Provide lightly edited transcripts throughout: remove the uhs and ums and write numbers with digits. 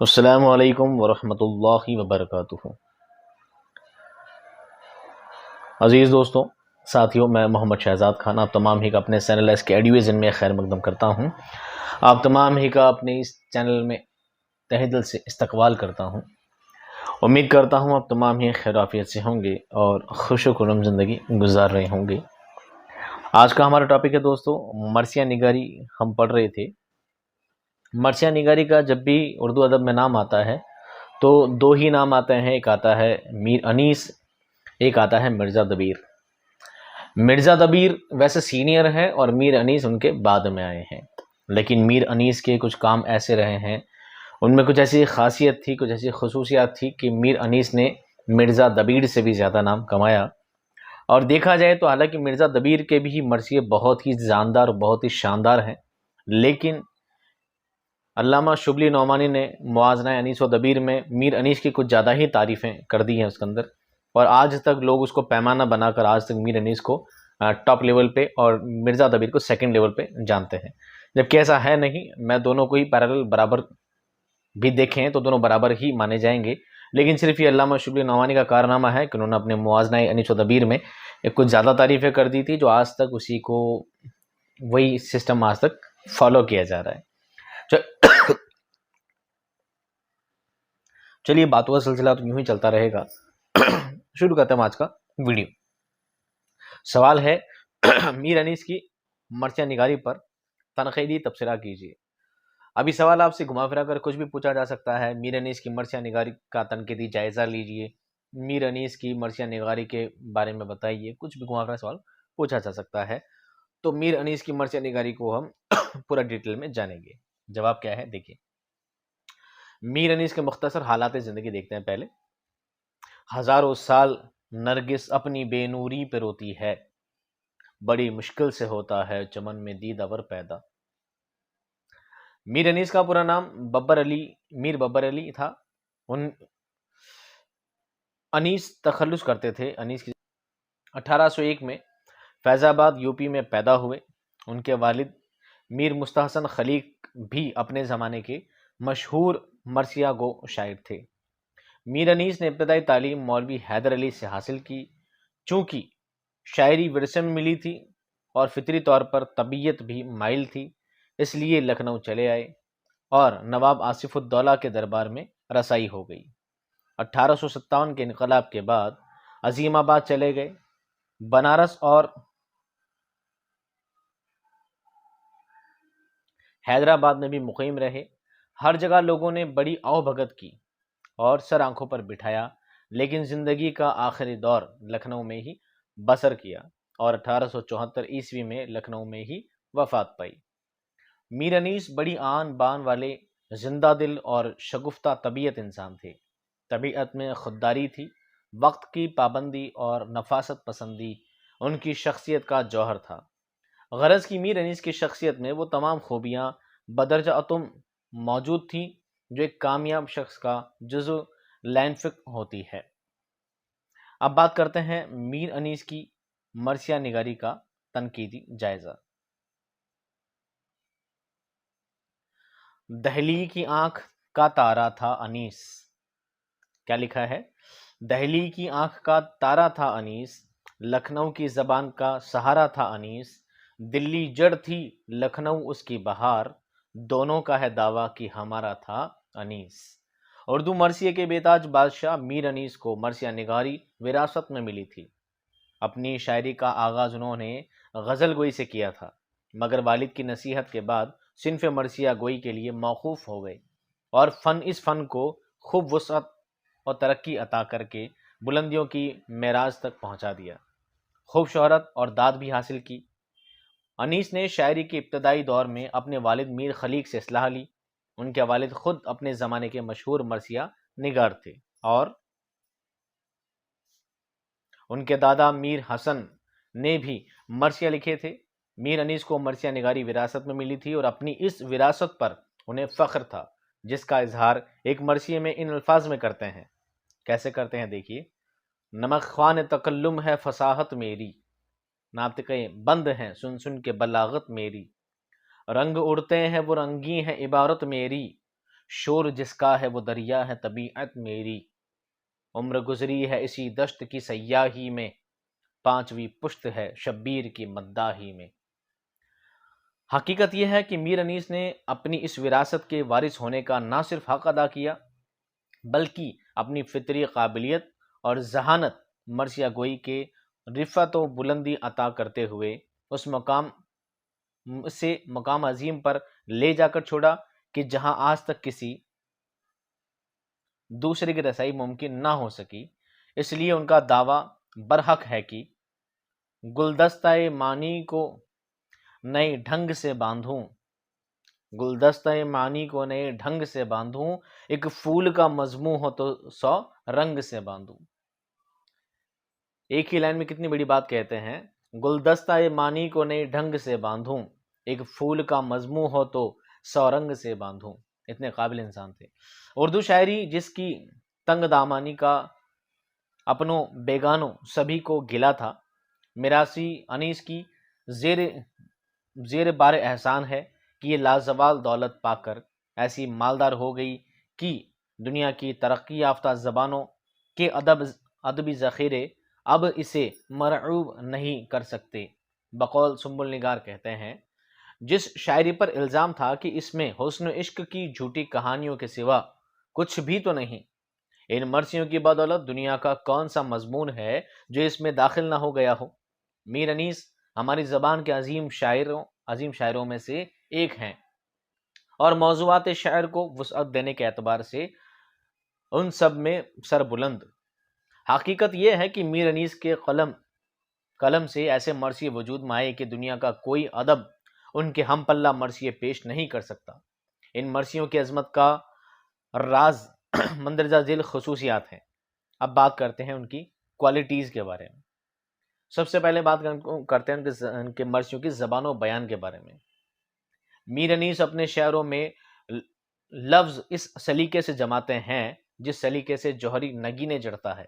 السلام علیکم ورحمۃ اللہ وبرکاتہ۔ عزیز دوستوں، ساتھیوں، میں محمد شہزاد خان آپ تمام ہی کا اپنے چینل ایس کے ایڈیویژن میں خیر مقدم کرتا ہوں۔ آپ تمام ہی کا اپنے اس چینل میں تہہ دل سے استقبال کرتا ہوں۔ امید کرتا ہوں آپ تمام ہی خیر عافیت سے ہوں گے اور خوش و خرم زندگی گزار رہے ہوں گے۔ آج کا ہمارا ٹاپک ہے دوستو مرثیہ نگاری۔ ہم پڑھ رہے تھے مرثیہ نگاری کا جب بھی اردو ادب میں نام آتا ہے تو دو ہی نام آتے ہیں، ایک آتا ہے میر انیس، ایک آتا ہے مرزا دبیر۔ مرزا دبیر ویسے سینئر ہے اور میر انیس ان کے بعد میں آئے ہیں، لیکن میر انیس کے کچھ کام ایسے رہے ہیں، ان میں کچھ ایسی خاصیت تھی، کچھ ایسی خصوصیات تھی کہ میر انیس نے مرزا دبیر سے بھی زیادہ نام کمایا۔ اور دیکھا جائے تو حالانکہ مرزا دبیر کے بھی مرثیے بہت ہی جاندار اور بہت ہی شاندار ہیں، لیکن علامہ شبلی نعمانی نے موازنہ انیس و دبیر میں میر انیس کی کچھ زیادہ ہی تعریفیں کر دی ہیں اس کے اندر، اور آج تک لوگ اس کو پیمانہ بنا کر آج تک میر انیس کو ٹاپ لیول پہ اور مرزا دبیر کو سیکنڈ لیول پہ جانتے ہیں، جبکہ ایسا ہے نہیں۔ میں دونوں کو ہی پیرالل برابر بھی دیکھیں تو دونوں برابر ہی مانے جائیں گے، لیکن صرف یہ علامہ شبلی نعمانی کا کارنامہ ہے کہ انہوں نے اپنے موازنہ انیس و دبیر میں کچھ زیادہ تعریفیں کر دی تھی، جو آج تک اسی کو وہی سسٹم آج تک فالو کیا جا رہا ہے۔ چلیے باتوں کا سلسلہ تو یوں ہی چلتا رہے گا۔ شروع کرتے ہیں آج کا ویڈیو۔ سوال ہے میر انیس کی مرثیہ نگاری پر تنقیدی تبصرہ کیجیے۔ ابھی سوال آپ سے گھما پھرا کر کچھ بھی پوچھا جا سکتا ہے، میر انیس کی مرثیہ نگاری کا تنقیدی جائزہ لیجیے، میر انیس کی مرثیہ نگاری کے بارے میں بتائیے، کچھ بھی گھما پھرا سوال پوچھا جا سکتا ہے۔ تو میر انیس کی مرثیہ نگاری کو ہم پورا ڈیٹیل میں جانیں گے۔ جواب کیا ہے دیکھیے۔ میر انیس کے مختصر حالات زندگی دیکھتے ہیں پہلے۔ ہزاروں سال نرگس اپنی بے نوری پہ روتی ہے، بڑی مشکل سے ہوتا ہے چمن میں دید اور پیدا۔ میر انیس کا پورا نام میر ببر علی تھا۔ انیس تخلص کرتے تھے۔ انیس کی 1801 میں فیض آباد یوپی میں پیدا ہوئے۔ ان کے والد میر مستحسن خلیق بھی اپنے زمانے کے مشہور مرثیہ گو شاعر تھے۔ میر انیس نے ابتدائی تعلیم مولوی حیدر علی سے حاصل کی۔ چونکہ شاعری ورثے میں ملی تھی اور فطری طور پر طبیعت بھی مائل تھی، اس لیے لکھنؤ چلے آئے اور نواب آصف الدولہ کے دربار میں رسائی ہو گئی۔ 1857 کے انقلاب کے بعد عظیم آباد چلے گئے۔ بنارس اور حیدرآباد میں بھی مقیم رہے۔ ہر جگہ لوگوں نے بڑی آؤ بھگت کی اور سر آنکھوں پر بٹھایا، لیکن زندگی کا آخری دور لکھنؤ میں ہی بسر کیا اور 1874 عیسوی میں لکھنؤ میں ہی وفات پائی۔ میر انیس بڑی آن بان والے زندہ دل اور شگفتہ طبیعت انسان تھے۔ طبیعت میں خودداری تھی، وقت کی پابندی اور نفاست پسندی ان کی شخصیت کا جوہر تھا۔ غرض کی میر انیس کی شخصیت میں وہ تمام خوبیاں بدرجہ اتم موجود تھیں جو ایک کامیاب شخص کا جزو لینفک ہوتی ہے۔ اب بات کرتے ہیں میر انیس کی مرثیہ نگاری کا تنقیدی جائزہ۔ دہلی کی آنکھ کا تارا تھا انیس۔ کیا لکھا ہے؟ دہلی کی آنکھ کا تارا تھا انیس، لکھنؤ کی زبان کا سہارا تھا انیس، دلی جڑ تھی لکھنؤ اس کی بہار، دونوں کا ہے دعویٰ کہ ہمارا تھا انیس۔ اردو مرثیے کے بیتاج بادشاہ میر انیس کو مرثیہ نگاری وراثت میں ملی تھی۔ اپنی شاعری کا آغاز انہوں نے غزل گوئی سے کیا تھا، مگر والد کی نصیحت کے بعد صنف مرثیہ گوئی کے لیے موقوف ہو گئے اور اس فن کو خوب وسعت اور ترقی عطا کر کے بلندیوں کی معراج تک پہنچا دیا، خوب شہرت اور داد بھی حاصل کی۔ انیس نے شاعری کے ابتدائی دور میں اپنے والد میر خلیق سے اصلاح لی۔ ان کے والد خود اپنے زمانے کے مشہور مرثیہ نگار تھے اور ان کے دادا میر حسن نے بھی مرثیہ لکھے تھے۔ میر انیس کو مرثیہ نگاری وراثت میں ملی تھی اور اپنی اس وراثت پر انہیں فخر تھا، جس کا اظہار ایک مرثیے میں ان الفاظ میں کرتے ہیں۔ کیسے کرتے ہیں دیکھیے۔ نمک خوان تکلم ہے فصاحت میری، ناطقیں بند ہیں سن سن کے بلاغت میری، رنگ اڑتے ہیں وہ رنگی ہے عبارت میری، شور جس کا ہے وہ دریا ہے طبیعت میری، عمر گزری ہے اسی دشت کی سیاہی میں، پانچویں پشت ہے شبیر کی مداحی میں۔ حقیقت یہ ہے کہ میر انیس نے اپنی اس وراثت کے وارث ہونے کا نہ صرف حق ادا کیا بلکہ اپنی فطری قابلیت اور ذہانت مرثیہ گوئی کے رفعت و بلندی عطا کرتے ہوئے اس مقام عظیم پر لے جا کر چھوڑا کہ جہاں آج تک کسی دوسرے کی رسائی ممکن نہ ہو سکی۔ اس لیے ان کا دعویٰ برحق ہے کہ گلدستہ معنی کو نئے ڈھنگ سے باندھوں، گلدستہ معنی کو نئے ڈھنگ سے باندھوں، ایک پھول کا مضموں ہو تو 100 رنگ سے باندھوں۔ ایک ہی لائن میں کتنی بڑی بات کہتے ہیں، گلدستہ معنی کو نئے ڈھنگ سے باندھوں، ایک پھول کا مضموں ہو تو 100 رنگ سے باندھوں۔ اتنے قابل انسان تھے۔ اردو شاعری جس کی تنگ دامانی کا اپنوں بیگانوں سبھی کو گلا تھا، میراثی انیس کی زیر بار احسان ہے کہ یہ لازوال دولت پا کر ایسی مالدار ہو گئی کہ دنیا کی ترقی یافتہ زبانوں کے ادبی ذخیرے اب اسے مرعوب نہیں کر سکتے۔ بقول سنبل نگار کہتے ہیں، جس شاعری پر الزام تھا کہ اس میں حسن و عشق کی جھوٹی کہانیوں کے سوا کچھ بھی تو نہیں، ان مرثیوں کی بدولت دنیا کا کون سا مضمون ہے جو اس میں داخل نہ ہو گیا ہو۔ میر انیس ہماری زبان کے عظیم شاعروں میں سے ایک ہیں اور موضوعات شعر کو وسعت دینے کے اعتبار سے ان سب میں سر بلند۔ حقیقت یہ ہے کہ میر انیس کے قلم سے ایسے مرثیے وجود میں آئے کہ دنیا کا کوئی ادب ان کے ہم پلہ مرثیے پیش نہیں کر سکتا۔ ان مرثیوں کی عظمت کا راز مندرجہ ذیل خصوصیات ہیں۔ اب بات کرتے ہیں ان کی کوالٹیز کے بارے میں۔ سب سے پہلے بات کرتے ہیں ان کے مرثیوں کی زبان و بیان کے بارے میں۔ میر انیس اپنے شعروں میں لفظ اس سلیقے سے جماتے ہیں جس سلیقے سے جوہری نگینے جڑتا ہے۔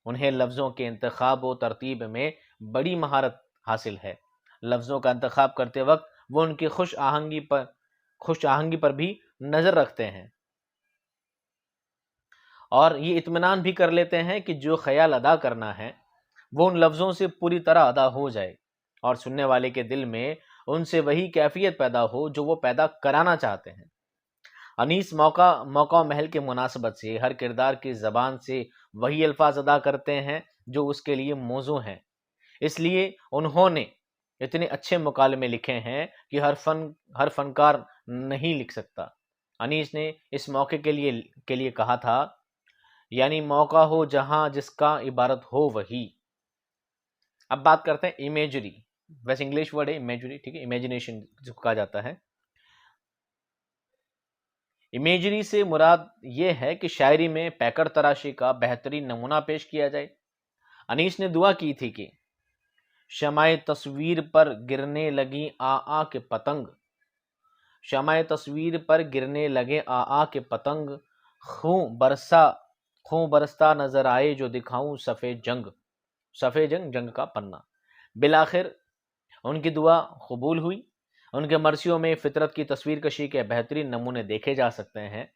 انہیں لفظوں کے انتخاب و ترتیب میں بڑی مہارت حاصل ہے۔ لفظوں کا انتخاب کرتے وقت وہ ان کی خوش آہنگی پر بھی نظر رکھتے ہیں اور یہ اطمینان بھی کر لیتے ہیں کہ جو خیال ادا کرنا ہے وہ ان لفظوں سے پوری طرح ادا ہو جائے اور سننے والے کے دل میں ان سے وہی کیفیت پیدا ہو جو وہ پیدا کرانا چاہتے ہیں۔ انیس موقع و محل کے مناسبت سے ہر کردار کی زبان سے وہی الفاظ ادا کرتے ہیں جو اس کے لیے موزوں ہیں۔ اس لیے انہوں نے اتنے اچھے مکالمے لکھے ہیں کہ ہر فنکار نہیں لکھ سکتا۔ انیس نے اس موقع کے لیے کہا تھا، یعنی موقع ہو جہاں جس کا عبارت ہو وہی۔ اب بات کرتے ہیں امیجری، ویسے انگلش ورڈ ہے امیجری، ٹھیک ہے، امیجنیشن جس کو کہا جاتا ہے۔ امیجری سے مراد یہ ہے کہ شاعری میں پیکر تراشی کا بہترین نمونہ پیش کیا جائے۔ انیس نے دعا کی تھی کہ شمع تصویر پر گرنے لگی آ کے پتنگ، شمع تصویر پر گرنے لگے آ کے پتنگ، خوں برستا نظر آئے جو دکھاؤں صفِ جنگ جنگ کا پنہ۔ بالآخر ان کی دعا قبول ہوئی۔ ان کے مرثیوں میں فطرت کی تصویر کشی کے بہترین نمونے دیکھے جا سکتے ہیں۔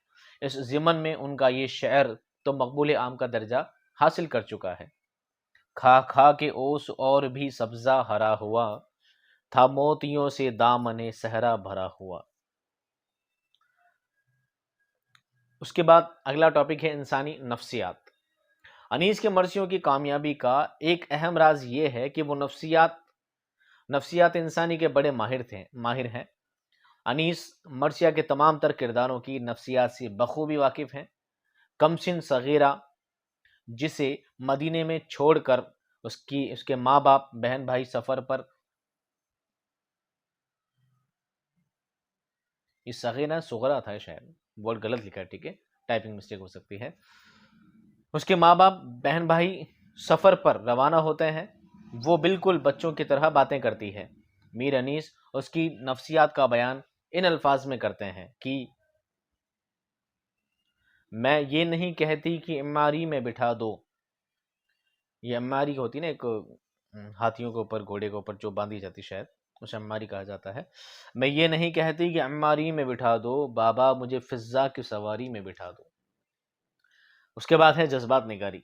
اس ضمن میں ان کا یہ شعر تو مقبول عام کا درجہ حاصل کر چکا ہے۔ کھا کے اوس اور بھی سبزہ ہرا ہوا، تھا موتیوں سے دامن صحرا بھرا ہوا۔ اس کے بعد اگلا ٹاپک ہے انسانی نفسیات۔ انیس کے مرثیوں کی کامیابی کا ایک اہم راز یہ ہے کہ وہ نفسیات انسانی کے بڑے ماہر ہیں۔ انیس مرثیہ کے تمام تر کرداروں کی نفسیات سے بخوبی واقف ہیں۔ کمسن صغیرہ جسے مدینے میں چھوڑ کر اس کے ماں باپ بہن بھائی سفر پر، یہ صغیرہ صغرا تھا شاید، ورڈ غلط لکھا ہے، ٹھیک ہے، ٹائپنگ مسٹیک ہو سکتی ہے۔ اس کے ماں باپ بہن بھائی سفر پر روانہ ہوتے ہیں، وہ بالکل بچوں کی طرح باتیں کرتی ہے۔ میر انیس اس کی نفسیات کا بیان ان الفاظ میں کرتے ہیں کہ میں یہ نہیں کہتی کہ اماری میں بٹھا دو، یہ اماری ہوتی نا ایک ہاتھیوں کے اوپر گھوڑے کے اوپر جو باندھی جاتی شاید اسے عماری کہا جاتا ہے۔ میں یہ نہیں کہتی کہ عماری میں بٹھا دو، بابا مجھے فضا کی سواری میں بٹھا دو۔ اس کے بعد ہے جذبات نگاری۔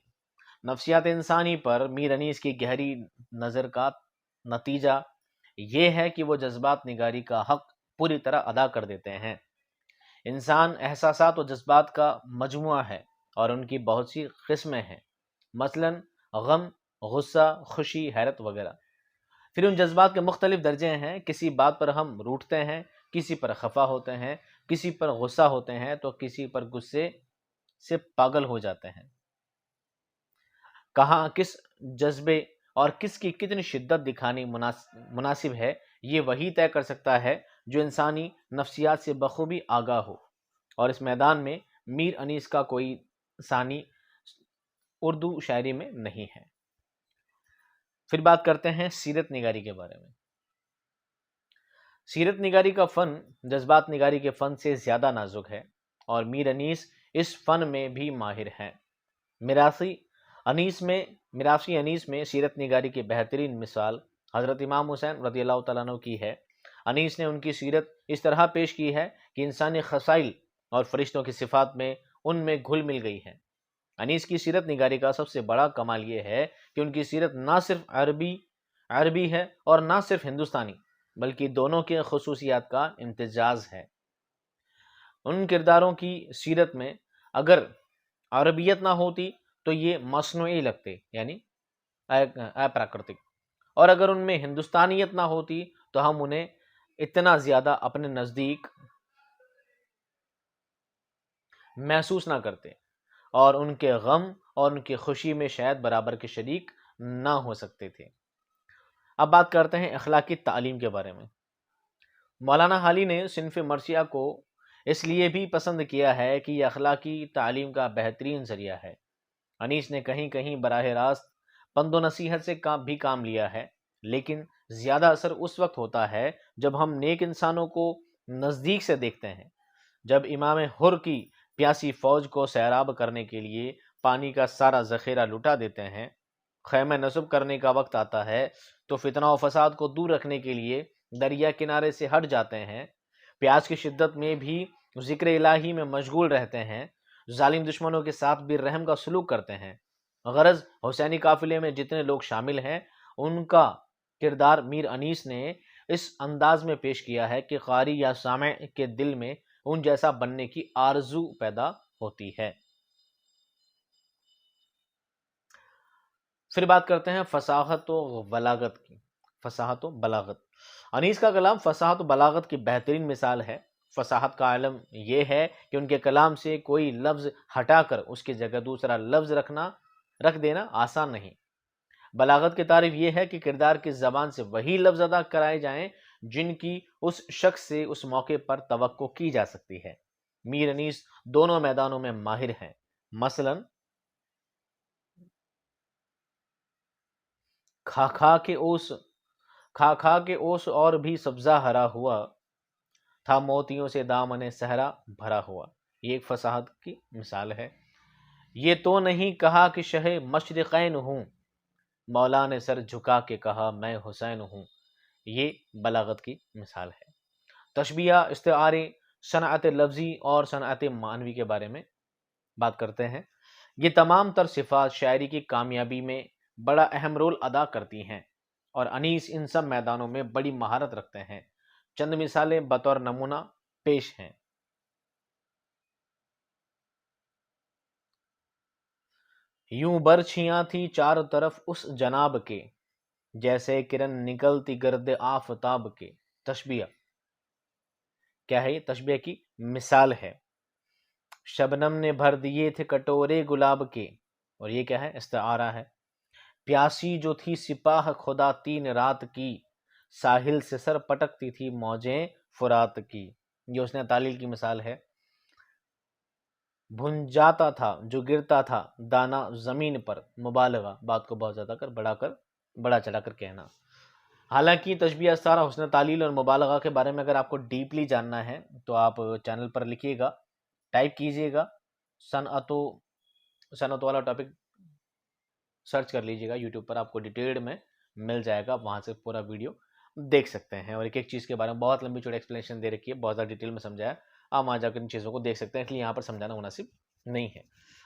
نفسیات انسانی پر میر انیس کی گہری نظر کا نتیجہ یہ ہے کہ وہ جذبات نگاری کا حق پوری طرح ادا کر دیتے ہیں۔ انسان احساسات و جذبات کا مجموعہ ہے اور ان کی بہت سی قسمیں ہیں، مثلا غم، غصہ، خوشی، حیرت وغیرہ۔ پھر ان جذبات کے مختلف درجے ہیں، کسی بات پر ہم روٹھتے ہیں، کسی پر خفا ہوتے ہیں، کسی پر غصہ ہوتے ہیں تو کسی پر غصے سے پاگل ہو جاتے ہیں۔ کہاں کس جذبے اور کس کی کتنی شدت دکھانی مناسب ہے، یہ وہی طے کر سکتا ہے جو انسانی نفسیات سے بخوبی آگاہ ہو، اور اس میدان میں میر انیس کا کوئی ثانی اردو شاعری میں نہیں ہے۔ پھر بات کرتے ہیں سیرت نگاری کے بارے میں۔ سیرت نگاری کا فن جذبات نگاری کے فن سے زیادہ نازک ہے، اور میر انیس اس فن میں بھی ماہر ہیں۔ میراثی انیس میں سیرت نگاری کی بہترین مثال حضرت امام حسین رضی اللہ تعالیٰ عنہ کی ہے۔ انیس نے ان کی سیرت اس طرح پیش کی ہے کہ انسانی خصائل اور فرشتوں کی صفات میں ان میں گھل مل گئی ہے۔ انیس کی سیرت نگاری کا سب سے بڑا کمال یہ ہے کہ ان کی سیرت نہ صرف عربی ہے اور نہ صرف ہندوستانی، بلکہ دونوں کے خصوصیات کا امتزاج ہے۔ ان کرداروں کی سیرت میں اگر عربیت نہ ہوتی تو یہ مصنوعی لگتے، یعنی اپراکرتک، اور اگر ان میں ہندوستانیت نہ ہوتی تو ہم انہیں اتنا زیادہ اپنے نزدیک محسوس نہ کرتے، اور ان کے غم اور ان کی خوشی میں شاید برابر کے شریک نہ ہو سکتے تھے۔ اب بات کرتے ہیں اخلاقی تعلیم کے بارے میں۔ مولانا حالی نے صنف مرثیہ کو اس لیے بھی پسند کیا ہے کہ یہ اخلاقی تعلیم کا بہترین ذریعہ ہے۔ انیس نے کہیں کہیں براہ راست پند و نصیحت سے بھی کام لیا ہے، لیکن زیادہ اثر اس وقت ہوتا ہے جب ہم نیک انسانوں کو نزدیک سے دیکھتے ہیں۔ جب امام حر کی پیاسی فوج کو سیراب کرنے کے لیے پانی کا سارا ذخیرہ لٹا دیتے ہیں، خیمہ نصب کرنے کا وقت آتا ہے تو فتنہ و فساد کو دور رکھنے کے لیے دریا کنارے سے ہٹ جاتے ہیں، پیاس کی شدت میں بھی ذکر الہی میں مشغول رہتے ہیں، ظالم دشمنوں کے ساتھ بھی رحم کا سلوک کرتے ہیں۔ غرض حسینی قافلے میں جتنے لوگ شامل ہیں ان کا کردار میر انیس نے اس انداز میں پیش کیا ہے کہ قاری یا سامع کے دل میں ان جیسا بننے کی آرزو پیدا ہوتی ہے۔ پھر بات کرتے ہیں فصاحت و بلاغت کی۔ فصاحت و بلاغت، انیس کا کلام فصاحت و بلاغت کی بہترین مثال ہے۔ فصاحت کا علم یہ ہے کہ ان کے کلام سے کوئی لفظ ہٹا کر اس کی جگہ دوسرا لفظ رکھ دینا آسان نہیں۔ بلاغت کی تعریف یہ ہے کہ کردار کی زبان سے وہی لفظ ادا کرائے جائیں جن کی اس شخص سے اس موقع پر توقع کی جا سکتی ہے۔ میر انیس دونوں میدانوں میں ماہر ہیں، مثلا کھا کھا کے اوس اور بھی سبزہ ہرا ہوا تھا، موتیوں سے دامن صحرا بھرا ہوا، یہ ایک فصاحت کی مثال ہے۔ یہ تو نہیں کہا کہ شہ مشرقین ہوں، مولا نے سر جھکا کے کہا میں حسین ہوں، یہ بلاغت کی مثال ہے۔ تشبیہ، استعارے، صنعت لفظی اور صنعت معنوی کے بارے میں بات کرتے ہیں۔ یہ تمام تر صفات شاعری کی کامیابی میں بڑا اہم رول ادا کرتی ہیں، اور انیس ان سب میدانوں میں بڑی مہارت رکھتے ہیں۔ چند مثالیں بطور نمونہ پیش ہیں۔ یوں برچھیاں تھی چاروں طرف اس جناب کے، جیسے کرن نکلتی گرد آفتاب کے۔ تشبیہ کیا ہے؟ یہ تشبیہ کی مثال ہے۔ شبنم نے بھر دیے تھے کٹورے گلاب کے، اور یہ کیا ہے؟ استعارہ ہے۔ پیاسی جو تھی سپاہ خدا تین رات کی، ساحل سے سر پٹکتی تھی موجیں فرات کی، یہ اس نے تعلیل کی مثال ہے۔ بھن جاتا تھا جو گرتا تھا دانا زمین پر، مبالغہ، بات کو بہت زیادہ بڑا چلا کر کہنا۔ حالانکہ تشبیہ، استعارہ، حسن تعلیل اور مبالغہ کے بارے میں اگر آپ کو ڈیپلی جاننا ہے تو آپ چینل پر لکھیے گا، ٹائپ کیجئے گا، صنعت والا ٹاپک سرچ کر لیجئے گا، یوٹیوب پر آپ کو ڈیٹیلڈ میں مل جائے گا، وہاں سے پورا ویڈیو دیکھ سکتے ہیں، اور ایک ایک چیز کے بارے میں بہت لمبی چوڑی ایکسپلینیشن دے رکھی ہے، بہت زیادہ ڈیٹیل میں سمجھایا، آپ وہاں جا کر ان چیزوں کو دیکھ سکتے ہیں، اس لیے یہاں پر سمجھانا مناسب نہیں ہے۔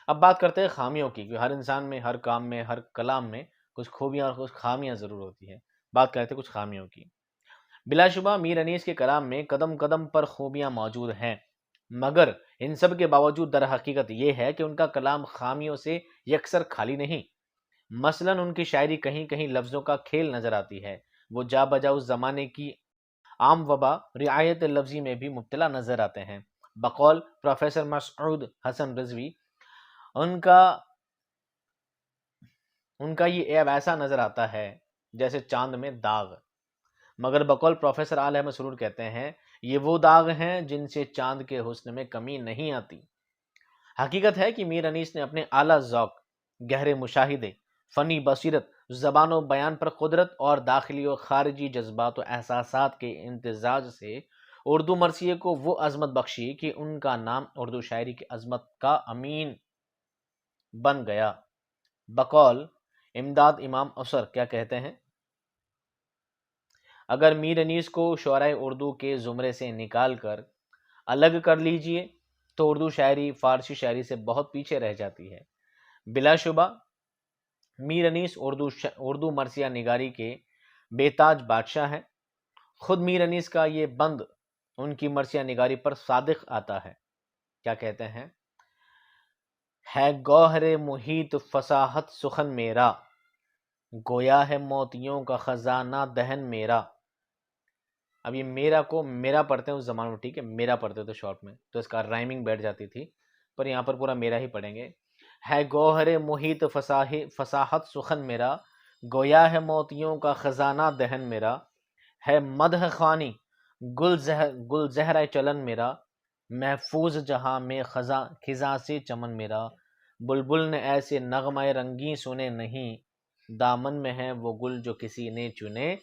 اب بات کرتے ہیں خامیوں کی، کہ ہر انسان میں، ہر کام میں، ہر کلام میں کچھ خوبیاں اور کچھ خامیاں ضرور ہوتی ہیں۔ بات کرتے ہیں کچھ خامیوں کی۔ بلا شبہ میر انیس کے کلام میں قدم قدم پر خوبیاں موجود ہیں، مگر ان سب کے باوجود در حقیقت یہ ہے کہ ان کا کلام خامیوں سے یکسر خالی نہیں۔ مثلاً ان کی شاعری کہیں کہیں لفظوں کا کھیل نظر آتی ہے، وہ جا بجا اس زمانے کی عام وبا رعایت لفظی میں بھی مبتلا نظر آتے ہیں۔ بقول پروفیسر مسعود حسن رضوی، ان کا یہ عیب ایسا نظر آتا ہے جیسے چاند میں داغ، مگر بقول پروفیسر آل احمد سرور کہتے ہیں یہ وہ داغ ہیں جن سے چاند کے حسن میں کمی نہیں آتی۔ حقیقت ہے کہ میر انیس نے اپنے اعلیٰ ذوق، گہرے مشاہدے، فنی بصیرت، زبان و بیان پر قدرت اور داخلی و خارجی جذبات و احساسات کے امتزاج سے اردو مرثیے کو وہ عظمت بخشی کہ ان کا نام اردو شاعری کی عظمت کا امین بن گیا۔ بقول امداد امام اثر کیا کہتے ہیں؟ اگر میر انیس کو شعرائے اردو کے زمرے سے نکال کر الگ کر لیجئے تو اردو شاعری فارسی شاعری سے بہت پیچھے رہ جاتی ہے۔ بلا شبہ میر انیس اردو مرثیہ نگاری کے بے تاج بادشاہ ہیں۔ خود میر انیس کا یہ بند ان کی مرثیہ نگاری پر صادق آتا ہے۔ کیا کہتے ہیں؟ ہے گوہر محیط فصاحت سخن میرا، گویا ہے موتیوں کا خزانہ دہن میرا۔ اب یہ میرا کو میرا پڑھتے ہیں اس زمانے میں، ٹھیک ہے، میرا پڑھتے تھے شارٹ میں تو اس کا رائمنگ بیٹھ جاتی تھی، پر یہاں پر پورا میرا ہی پڑھیں گے۔ ہے گوہر محیط فصاحت سخن میرا، گویا ہے موتیوں کا خزانہ دہن میرا۔ ہے مدح خوانی گل زہرہ چلن میرا، محفوظ جہاں میں خزاں سے چمن میرا۔ بلبل نے ایسے نغمہ رنگیں سنے نہیں، دامن میں ہے وہ گل جو کسی نے چنے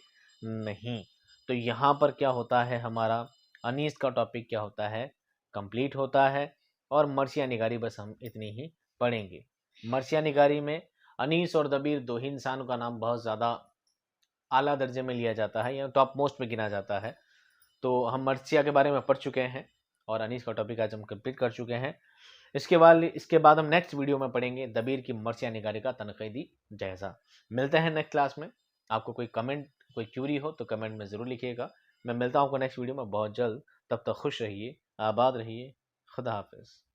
نہیں۔ تو یہاں پر کیا ہوتا ہے، ہمارا انیس کا ٹاپک کیا ہوتا ہے، کمپلیٹ ہوتا ہے، اور مرثیہ نگاری بس ہم اتنی ہی پڑھیں گے۔ مرثیہ نگاری میں انیس اور دبیر دو ہی انسانوں کا نام بہت زیادہ اعلیٰ درجے میں لیا جاتا ہے یا ٹاپ موسٹ میں گنا جاتا ہے۔ تو ہم مرثیہ کے بارے میں پڑھ چکے ہیں اور انیس کا ٹاپک آج ہم کمپلیٹ کر چکے ہیں۔ اس کے بعد ہم نیکسٹ ویڈیو میں پڑھیں گے دبیر کی مرثیہ نگاری کا تنقیدی جائزہ۔ ملتے ہیں نیکسٹ کلاس میں۔ آپ کو کوئی کمنٹ، کوئی کیوری ہو تو کمنٹ میں ضرور لکھیے گا۔ میں ملتا ہوں آپ کو نیکسٹ ویڈیو میں بہت جلد، تب تک خوش رہیے، آباد رہیے، خدا حافظ۔